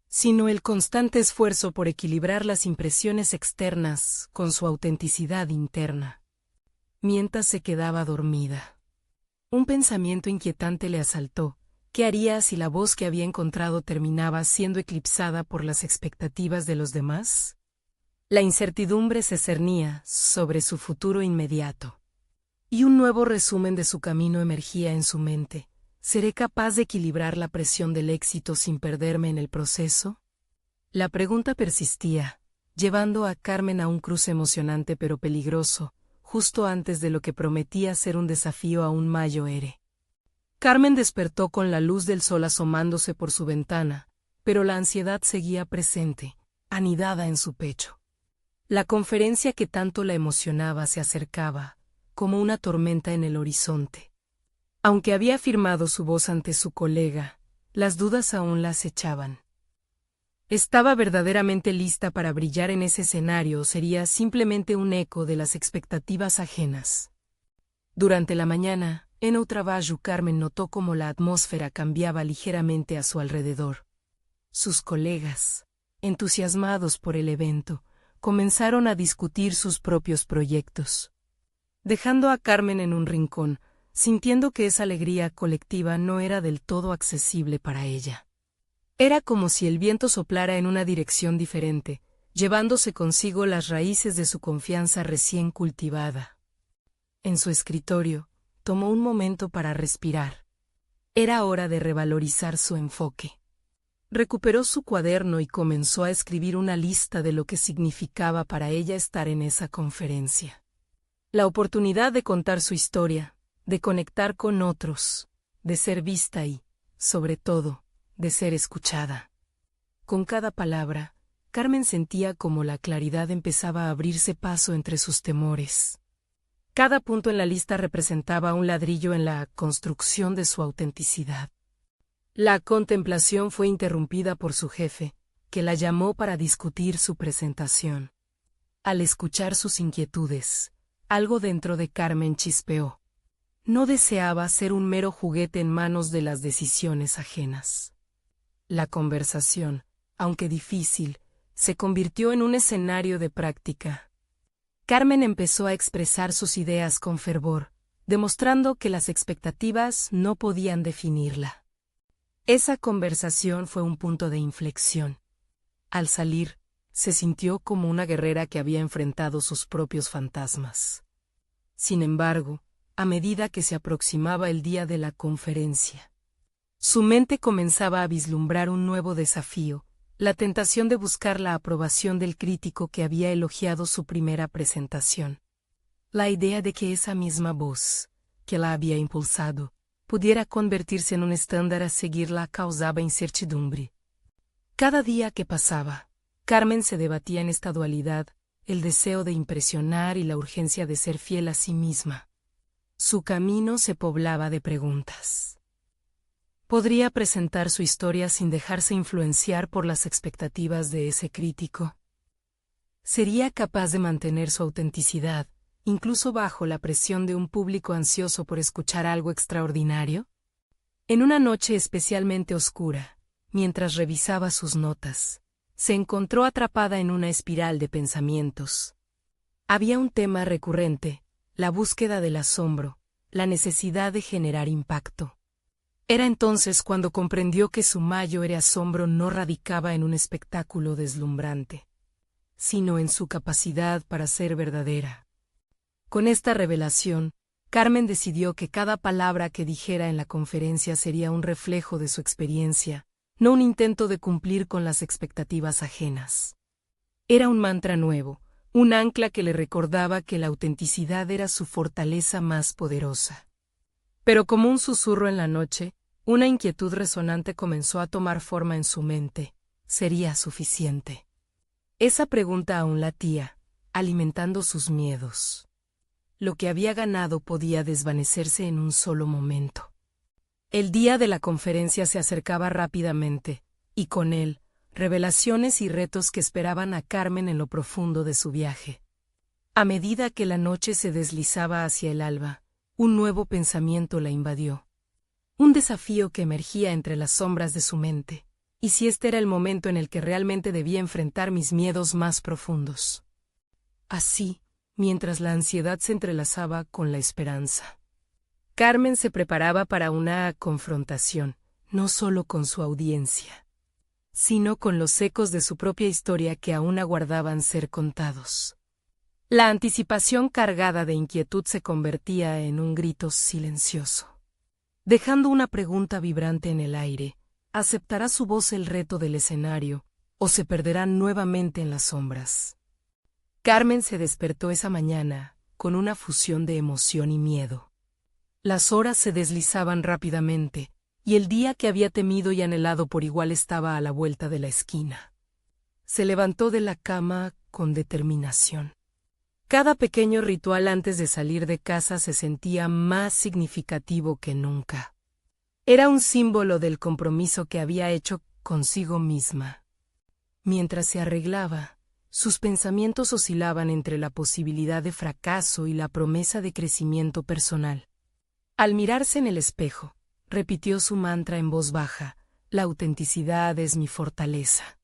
sino el constante esfuerzo por equilibrar las impresiones externas con su autenticidad interna. Mientras se quedaba dormida, un pensamiento inquietante le asaltó. ¿Qué haría si la voz que había encontrado terminaba siendo eclipsada por las expectativas de los demás? La incertidumbre se cernía sobre su futuro inmediato, y un nuevo resumen de su camino emergía en su mente. ¿Seré capaz de equilibrar la presión del éxito sin perderme en el proceso? La pregunta persistía, llevando a Carmen a un cruce emocionante pero peligroso, justo antes de lo que prometía ser un desafío aún mayor. Carmen despertó con la luz del sol asomándose por su ventana, pero la ansiedad seguía presente, anidada en su pecho. La conferencia que tanto la emocionaba se acercaba, como una tormenta en el horizonte. Aunque había firmado su voz ante su colega, las dudas aún la acechaban. ¿Estaba verdaderamente lista para brillar en ese escenario o sería simplemente un eco de las expectativas ajenas? Durante la mañana, en el trabajo, Carmen notó cómo la atmósfera cambiaba ligeramente a su alrededor. Sus colegas, entusiasmados por el evento, comenzaron a discutir sus propios proyectos. Dejando a Carmen en un rincón, sintiendo que esa alegría colectiva no era del todo accesible para ella. Era como si el viento soplara en una dirección diferente, llevándose consigo las raíces de su confianza recién cultivada. En su escritorio, tomó un momento para respirar. Era hora de revalorizar su enfoque. Recuperó su cuaderno y comenzó a escribir una lista de lo que significaba para ella estar en esa conferencia. La oportunidad de contar su historia, de conectar con otros, de ser vista y, sobre todo, de ser escuchada. Con cada palabra, Carmen sentía como la claridad empezaba a abrirse paso entre sus temores. Cada punto en la lista representaba un ladrillo en la construcción de su autenticidad. La contemplación fue interrumpida por su jefe, que la llamó para discutir su presentación. Al escuchar sus inquietudes, algo dentro de Carmen chispeó. No deseaba ser un mero juguete en manos de las decisiones ajenas. La conversación, aunque difícil, se convirtió en un escenario de práctica. Carmen empezó a expresar sus ideas con fervor, demostrando que las expectativas no podían definirla. Esa conversación fue un punto de inflexión. Al salir, se sintió como una guerrera que había enfrentado sus propios fantasmas. Sin embargo, a medida que se aproximaba el día de la conferencia, su mente comenzaba a vislumbrar un nuevo desafío, la tentación de buscar la aprobación del crítico que había elogiado su primera presentación. La idea de que esa misma voz, que la había impulsado, pudiera convertirse en un estándar a seguir la causaba incertidumbre. Cada día que pasaba, Carmen se debatía en esta dualidad, el deseo de impresionar y la urgencia de ser fiel a sí misma. Su camino se poblaba de preguntas. ¿Podría presentar su historia sin dejarse influenciar por las expectativas de ese crítico? ¿Sería capaz de mantener su autenticidad, incluso bajo la presión de un público ansioso por escuchar algo extraordinario? En una noche especialmente oscura, mientras revisaba sus notas, se encontró atrapada en una espiral de pensamientos. Había un tema recurrente, la búsqueda del asombro, la necesidad de generar impacto. Era entonces cuando comprendió que su mayor asombro no radicaba en un espectáculo deslumbrante, sino en su capacidad para ser verdadera. Con esta revelación, Carmen decidió que cada palabra que dijera en la conferencia sería un reflejo de su experiencia, no un intento de cumplir con las expectativas ajenas. Era un mantra nuevo, un ancla que le recordaba que la autenticidad era su fortaleza más poderosa. Pero como un susurro en la noche, una inquietud resonante comenzó a tomar forma en su mente. ¿Sería suficiente? Esa pregunta aún latía, alimentando sus miedos. Lo que había ganado podía desvanecerse en un solo momento. El día de la conferencia se acercaba rápidamente, y con él, revelaciones y retos que esperaban a Carmen en lo profundo de su viaje. A medida que la noche se deslizaba hacia el alba, un nuevo pensamiento la invadió. Un desafío que emergía entre las sombras de su mente. ¿Y si este era el momento en el que realmente debía enfrentar mis miedos más profundos? Así, mientras la ansiedad se entrelazaba con la esperanza, Carmen se preparaba para una confrontación, no solo con su audiencia, sino con los ecos de su propia historia que aún aguardaban ser contados. La anticipación cargada de inquietud se convertía en un grito silencioso. Dejando una pregunta vibrante en el aire, ¿aceptará su voz el reto del escenario o se perderá nuevamente en las sombras? Carmen se despertó esa mañana con una fusión de emoción y miedo. Las horas se deslizaban rápidamente, y el día que había temido y anhelado por igual estaba a la vuelta de la esquina. Se levantó de la cama con determinación. Cada pequeño ritual antes de salir de casa se sentía más significativo que nunca. Era un símbolo del compromiso que había hecho consigo misma. Mientras se arreglaba, sus pensamientos oscilaban entre la posibilidad de fracaso y la promesa de crecimiento personal. Al mirarse en el espejo, repitió su mantra en voz baja: la autenticidad es mi fortaleza.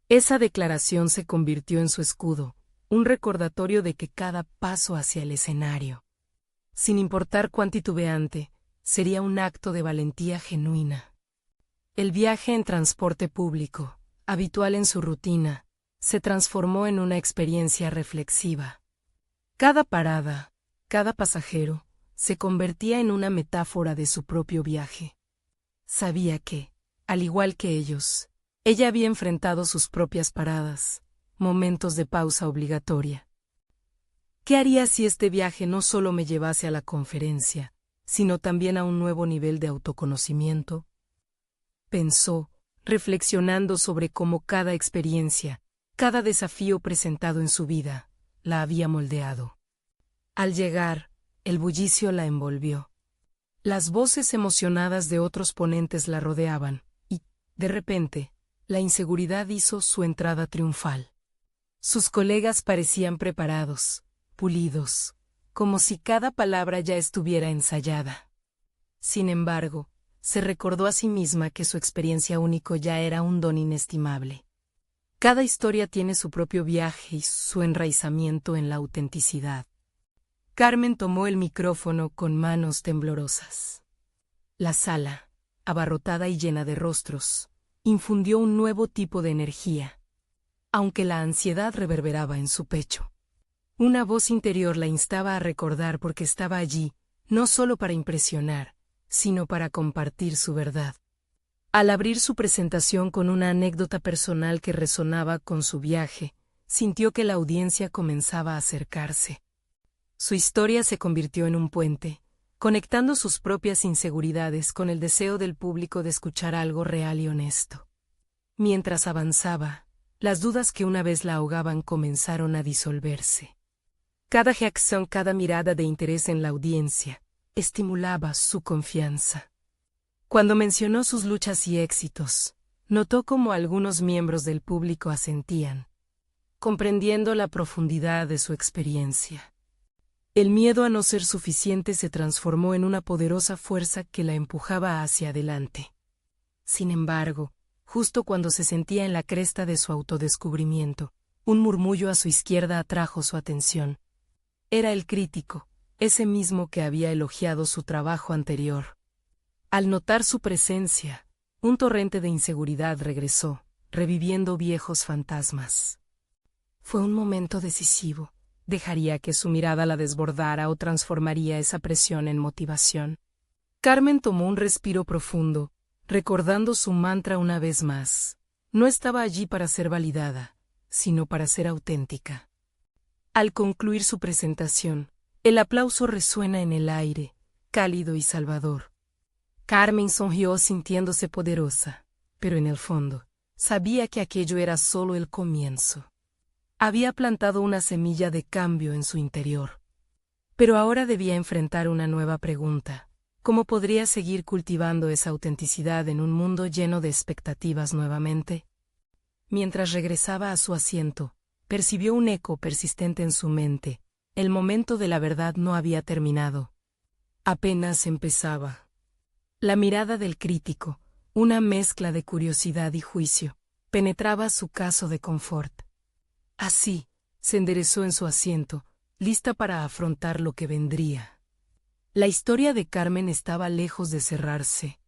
Esa declaración se convirtió en su escudo, un recordatorio de que cada paso hacia el escenario, sin importar cuán titubeante, sería un acto de valentía genuina. El viaje en transporte público, habitual en su rutina, se transformó en una experiencia reflexiva. Cada parada, cada pasajero, se convertía en una metáfora de su propio viaje. Sabía que, al igual que ellos, ella había enfrentado sus propias paradas, momentos de pausa obligatoria. ¿Qué haría si este viaje no solo me llevase a la conferencia, sino también a un nuevo nivel de autoconocimiento? Pensó, reflexionando sobre cómo cada experiencia, cada desafío presentado en su vida, la había moldeado. Al llegar, el bullicio la envolvió. Las voces emocionadas de otros ponentes la rodeaban, y, de repente, la inseguridad hizo su entrada triunfal. Sus colegas parecían preparados, pulidos, como si cada palabra ya estuviera ensayada. Sin embargo, se recordó a sí misma que su experiencia única ya era un don inestimable. Cada historia tiene su propio viaje y su enraizamiento en la autenticidad. Carmen tomó el micrófono con manos temblorosas. La sala, abarrotada y llena de rostros, infundió un nuevo tipo de energía, aunque la ansiedad reverberaba en su pecho. Una voz interior la instaba a recordar porque estaba allí, no solo para impresionar, sino para compartir su verdad. Al abrir su presentación con una anécdota personal que resonaba con su viaje, sintió que la audiencia comenzaba a acercarse. Su historia se convirtió en un puente, conectando sus propias inseguridades con el deseo del público de escuchar algo real y honesto. Mientras avanzaba, las dudas que una vez la ahogaban comenzaron a disolverse. Cada reacción, cada mirada de interés en la audiencia, estimulaba su confianza. Cuando mencionó sus luchas y éxitos, notó cómo algunos miembros del público asentían, comprendiendo la profundidad de su experiencia. El miedo a no ser suficiente se transformó en una poderosa fuerza que la empujaba hacia adelante. Sin embargo, justo cuando se sentía en la cresta de su autodescubrimiento, un murmullo a su izquierda atrajo su atención. Era el crítico, ese mismo que había elogiado su trabajo anterior. Al notar su presencia, un torrente de inseguridad regresó, reviviendo viejos fantasmas. Fue un momento decisivo. ¿Dejaría que su mirada la desbordara o transformaría esa presión en motivación? Carmen tomó un respiro profundo, recordando su mantra una vez más. No estaba allí para ser validada, sino para ser auténtica. Al concluir su presentación, el aplauso resuena en el aire, cálido y salvador. Carmen sonrió sintiéndose poderosa, pero en el fondo, sabía que aquello era solo el comienzo. Había plantado una semilla de cambio en su interior. Pero ahora debía enfrentar una nueva pregunta. ¿Cómo podría seguir cultivando esa autenticidad en un mundo lleno de expectativas nuevamente? Mientras regresaba a su asiento, percibió un eco persistente en su mente. El momento de la verdad no había terminado. Apenas empezaba. La mirada del crítico, una mezcla de curiosidad y juicio, penetraba su caso de confort. Así, se enderezó en su asiento, lista para afrontar lo que vendría. La historia de Carmen estaba lejos de cerrarse.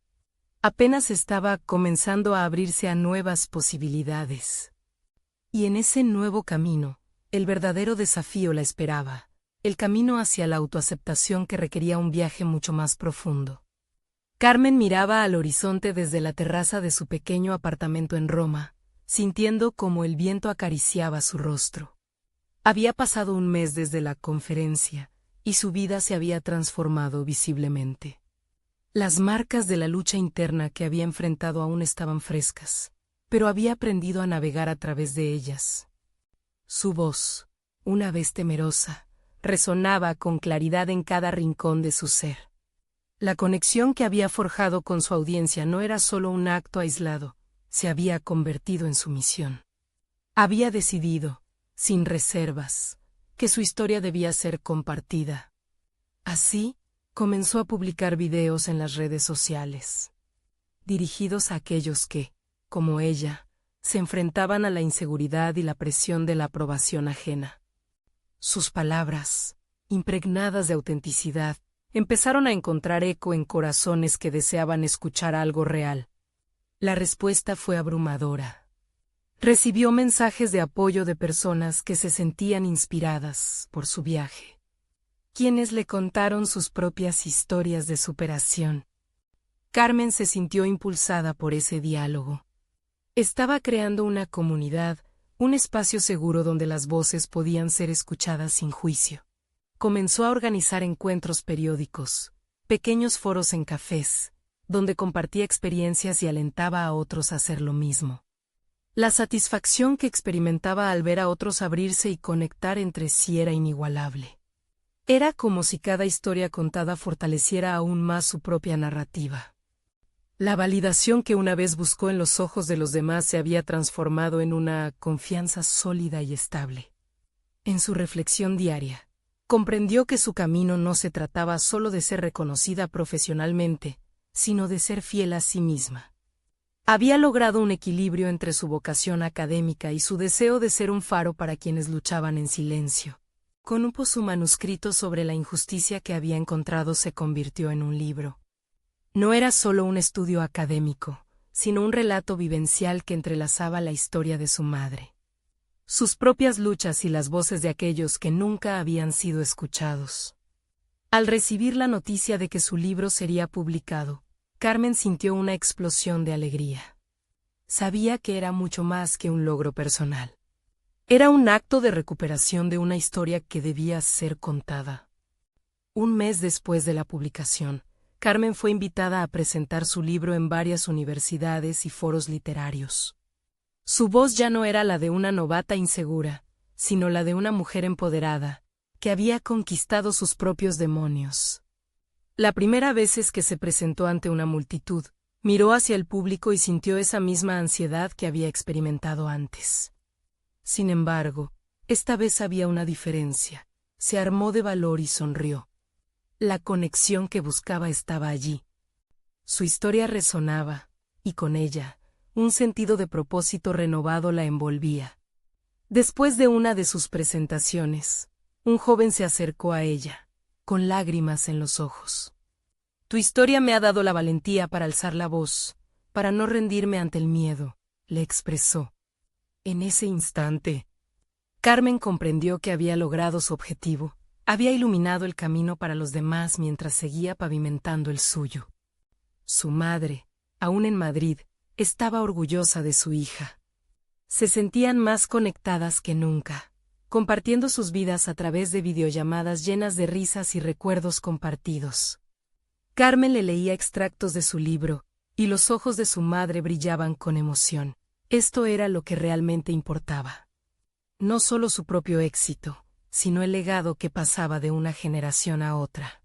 Apenas estaba comenzando a abrirse a nuevas posibilidades. Y en ese nuevo camino, el verdadero desafío la esperaba, el camino hacia la autoaceptación que requería un viaje mucho más profundo. Carmen miraba al horizonte desde la terraza de su pequeño apartamento en Roma, sintiendo cómo el viento acariciaba su rostro. Había pasado un mes desde la conferencia, y su vida se había transformado visiblemente. Las marcas de la lucha interna que había enfrentado aún estaban frescas, pero había aprendido a navegar a través de ellas. Su voz, una vez temerosa, resonaba con claridad en cada rincón de su ser. La conexión que había forjado con su audiencia no era solo un acto aislado, se había convertido en su misión. Había decidido, sin reservas, que su historia debía ser compartida. Así, comenzó a publicar videos en las redes sociales, dirigidos a aquellos que, como ella, se enfrentaban a la inseguridad y la presión de la aprobación ajena. Sus palabras, impregnadas de autenticidad, empezaron a encontrar eco en corazones que deseaban escuchar algo real. La respuesta fue abrumadora. Recibió mensajes de apoyo de personas que se sentían inspiradas por su viaje, quienes le contaron sus propias historias de superación. Carmen se sintió impulsada por ese diálogo. Estaba creando una comunidad, un espacio seguro donde las voces podían ser escuchadas sin juicio. Comenzó a organizar encuentros periódicos, pequeños foros en cafés, donde compartía experiencias y alentaba a otros a hacer lo mismo. La satisfacción que experimentaba al ver a otros abrirse y conectar entre sí era inigualable. Era como si cada historia contada fortaleciera aún más su propia narrativa. La validación que una vez buscó en los ojos de los demás se había transformado en una confianza sólida y estable. En su reflexión diaria, comprendió que su camino no se trataba solo de ser reconocida profesionalmente, sino de ser fiel a sí misma. Había logrado un equilibrio entre su vocación académica y su deseo de ser un faro para quienes luchaban en silencio. Su manuscrito sobre la injusticia que había encontrado se convirtió en un libro. No era solo un estudio académico, sino un relato vivencial que entrelazaba la historia de su madre, sus propias luchas y las voces de aquellos que nunca habían sido escuchados. Al recibir la noticia de que su libro sería publicado, Carmen sintió una explosión de alegría. Sabía que era mucho más que un logro personal. Era un acto de recuperación de una historia que debía ser contada. Un mes después de la publicación, Carmen fue invitada a presentar su libro en varias universidades y foros literarios. Su voz ya no era la de una novata insegura, sino la de una mujer empoderada, que había conquistado sus propios demonios. La primera vez que se presentó ante una multitud, miró hacia el público y sintió esa misma ansiedad que había experimentado antes. Sin embargo, esta vez había una diferencia. se armó de valor y sonrió. La conexión que buscaba estaba allí. Su historia resonaba, y con ella, un sentido de propósito renovado la envolvía. Después de una de sus presentaciones, un joven se acercó a ella, con lágrimas en los ojos. Tu historia me ha dado la valentía para alzar la voz, para no rendirme ante el miedo, le expresó. En ese instante, Carmen comprendió que había logrado su objetivo, había iluminado el camino para los demás mientras seguía pavimentando el suyo. Su madre, aún en Madrid, estaba orgullosa de su hija. Se sentían más conectadas que nunca, compartiendo sus vidas a través de videollamadas llenas de risas y recuerdos compartidos. Carmen le leía extractos de su libro, y los ojos de su madre brillaban con emoción. Esto era lo que realmente importaba. No solo su propio éxito, sino el legado que pasaba de una generación a otra.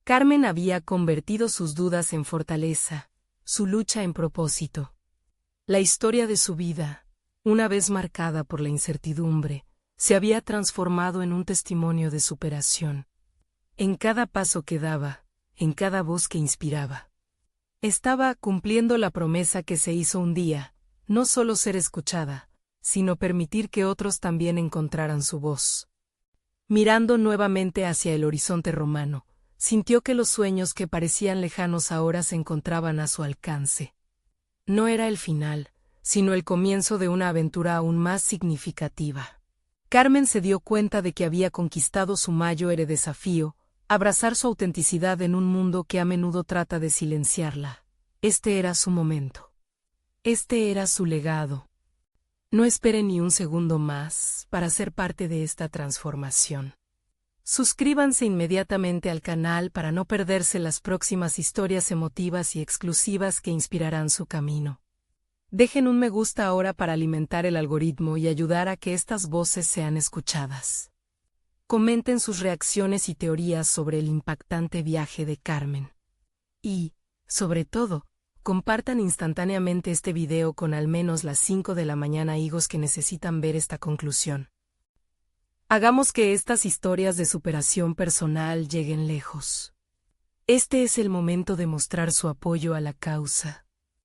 Carmen había convertido sus dudas en fortaleza, su lucha en propósito. La historia de su vida, una vez marcada por la incertidumbre, se había transformado en un testimonio de superación. En cada paso que daba, en cada voz que inspiraba, estaba cumpliendo la promesa que se hizo un día, no solo ser escuchada, sino permitir que otros también encontraran su voz. Mirando nuevamente hacia el horizonte romano, sintió que los sueños que parecían lejanos ahora se encontraban a su alcance. No era el final, sino el comienzo de una aventura aún más significativa. Carmen se dio cuenta de que había conquistado su mayor desafío, abrazar su autenticidad en un mundo que a menudo trata de silenciarla. Este era su momento. Este era su legado. No espere ni un segundo más para ser parte de esta transformación. Suscríbanse inmediatamente al canal para no perderse las próximas historias emotivas y exclusivas que inspirarán su camino. Dejen un me gusta ahora para alimentar el algoritmo y ayudar a que estas voces sean escuchadas. Comenten sus reacciones y teorías sobre el impactante viaje de Carmen. Y, sobre todo, compartan instantáneamente este video con al menos las 5 de la mañana higos que necesitan ver esta conclusión. Hagamos que estas historias de superación personal lleguen lejos. Este es el momento de mostrar su apoyo a la causa.